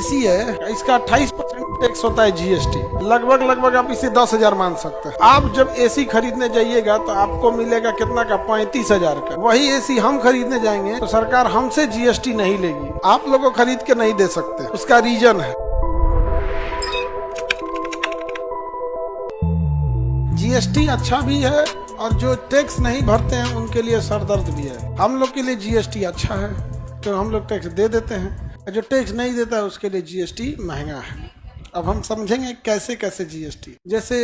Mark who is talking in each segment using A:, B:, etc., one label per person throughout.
A: AC है इसका 28% tax होता है जीएसटी। लगभग आप इसे 10,000 मान सकते हैं। आप जब एसी खरीदने जाइएगा तो आपको मिलेगा कितना का, 35,000 का। वही एसी हम खरीदने जाएंगे तो सरकार हमसे जीएसटी नहीं लेगी, आप लोगों को खरीद के नहीं दे सकते। उसका रीजन है जीएसटी अच्छा भी है और जो टैक्स नहीं भरते हैं उनके लिए सरदर्द भी है। हम लोग के लिए जीएसटी अच्छा है तो हम लोग टैक्स दे देते हैं, जो टैक्स नहीं देता है उसके लिए जीएसटी महंगा है। अब हम समझेंगे कैसे कैसे जीएसटी। जैसे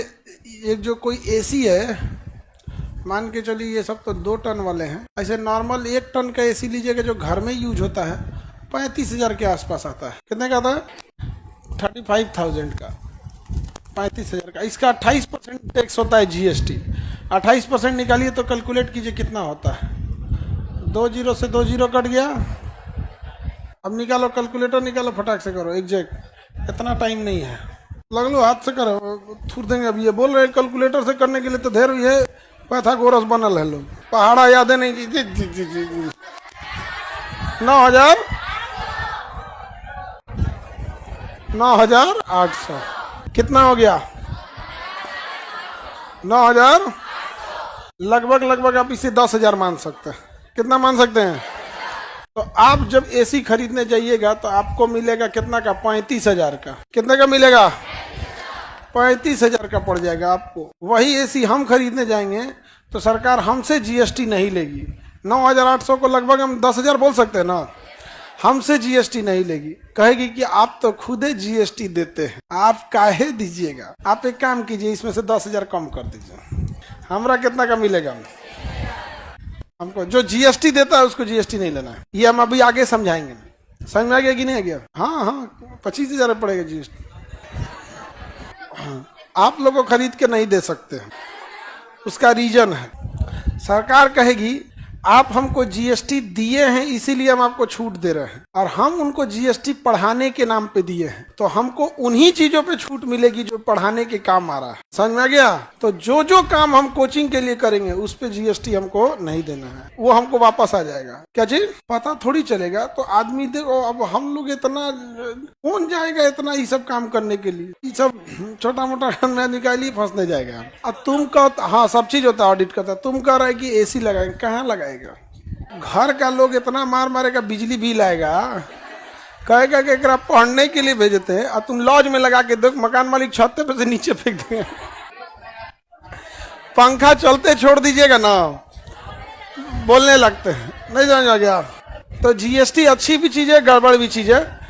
A: एक जो कोई एसी है, मान के चलिए ये सब तो 2 टन वाले हैं, ऐसे नॉर्मल 1 टन का एसी लीजिएगा जो घर में यूज होता है 35,000 के आसपास आता है। कितने का आता है? 35,000 का, 35,000 का। इसका 28% टैक्स होता है जीएसटी। 28% निकालिए तो कैलकुलेट कीजिए कितना होता है। 2 जीरो से 2 जीरो कट गया। अब निकालो, कैलकुलेटर निकालो, फटाक से करो एग्जैक्ट। इतना टाइम नहीं है, लग लो हाथ से करो, थूर देंगे। अब ये बोल रहे हैं कैलकुलेटर से करने के लिए तो ढेर है, पाइथागोरस बनल है लोग, पहाड़ा यादें नहीं। 9,800 कितना हो गया? 9,000। लगभग आप इसे 10,000 मान सकते हैं। कितना मान सकते हैं? तो आप जब एसी खरीदने जाइएगा तो आपको मिलेगा कितना का, 35,000 का। कितने का मिलेगा? 35,000 का पड़ जाएगा आपको। वही एसी हम खरीदने जाएंगे तो सरकार हमसे जीएसटी नहीं लेगी। 9,800 को लगभग हम 10,000 बोल सकते हैं ना, हमसे जीएसटी नहीं लेगी। कहेगी कि आप तो खुद ही जीएसटी देते हैं, आप काहे दीजिएगा। आप एक काम कीजिए, इसमें से 10,000 कम कर दीजिए। हमरा कितना का मिलेगा? हमको जो जीएसटी देता है उसको जीएसटी नहीं लेना है। ये हम अभी आगे समझाएंगे। समझ में आ गया कि नहीं आ गया? हाँ 25,000 पड़ेगा जीएसटी। आप लोगों को खरीद के नहीं दे सकते हैं। उसका रीजन है सरकार कहेगी आप हमको जीएसटी दिए हैं इसीलिए हम आपको छूट दे रहे हैं, और हम उनको जीएसटी पढ़ाने के नाम पे दिए हैं तो हमको उन्हीं चीजों पे छूट मिलेगी जो पढ़ाने के काम आ रहा है। समझ में आ गया? तो जो काम हम कोचिंग के लिए करेंगे उस पे जीएसटी हमको नहीं देना है, वो हमको वापस आ जाएगा। क्या चीज पता थोड़ी चलेगा। तो आदमी देखो, अब हम लोग इतना, कौन जाएगा इतना ये सब काम करने के लिए? ये सब छोटा मोटा निकालिए फंसने जाएगा। अब तुम कह, हाँ सब चीज होता है, ऑडिट करता है। तुम कह रहे कि एसी लगाएंगे, कहाँ लगाएगा? घर का लोग इतना मार मारेगा, बिजली बिल आएगा, कहेगा कि एकरा पढ़ने के लिए भेजते हैं, और तुम लॉज में लगा के दो, मकान मालिक छत पे से नीचे फेंक देंगे। पंखा चलते छोड़ दीजिएगा ना, बोलने लगते हैं। नहीं समझ आ गया? तो जीएसटी अच्छी भी चीज है, गड़बड़ भी चीज है।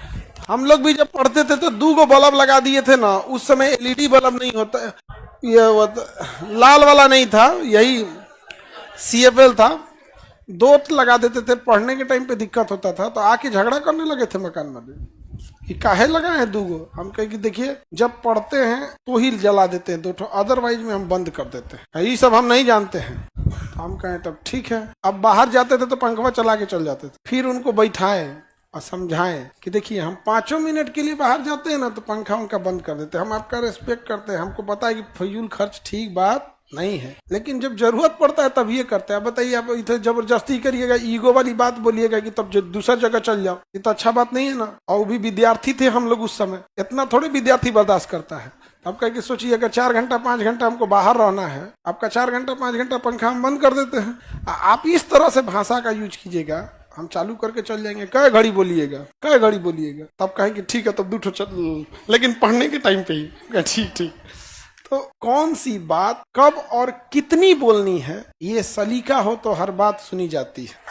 A: हम लोग भी जब पढ़ते थे तो 2 बल्ब लगा दिए थे ना, उस समय एलईडी बल्ब नहीं होता, ये लाल वाला नहीं था, यही सीएफएल था। 2 लगा देते थे, पढ़ने के टाइम पे दिक्कत होता था तो आके झगड़ा करने लगे थे मकान वाले कि काहे लगाए हैं 2। हम कहे कि देखिए जब पढ़ते हैं तो ही जला देते हैं 2, अदरवाइज में हम बंद कर देते हैं। ये सब हम नहीं जानते हैं। हम कहें तब ठीक है। अब बाहर जाते थे तो पंखा चला के चल जाते थे, फिर उनको बैठाएं और समझाएं कि देखिए हम 5 मिनट के लिए बाहर जाते हैं ना तो पंखा उनका बंद कर देते हैं। हम आपका रेस्पेक्ट करते हैं, हमको पता है कि फजूल खर्च ठीक बात नहीं है, लेकिन जब जरूरत पड़ता है तब ये करते हैं। बताइए आप इधर जबरदस्ती करिएगा, ईगो वाली बात बोलिएगा कि तब दूसरा जगह चल जाओ, ये तो अच्छा बात नहीं है ना। और वो भी विद्यार्थी थे हम लोग उस समय, इतना थोड़े विद्यार्थी बर्दाश्त करता है। अब कह के सोचिए अगर 4 घंटा 5 घंटा हमको बाहर रहना है, आपका 4 घंटा 5 घंटा पंखा हम बंद कर देते हैं। आप इस तरह से भाषा का यूज कीजिएगा, हम चालू करके चल जाएंगे। कै घड़ी बोलिएगा, कै घड़ी बोलिएगा, तब कहेंगे ठीक है तब 2 चल, लेकिन पढ़ने के टाइम पे ही ठीक। तो कौन सी बात कब और कितनी बोलनी है, ये सलीका हो तो हर बात सुनी जाती है।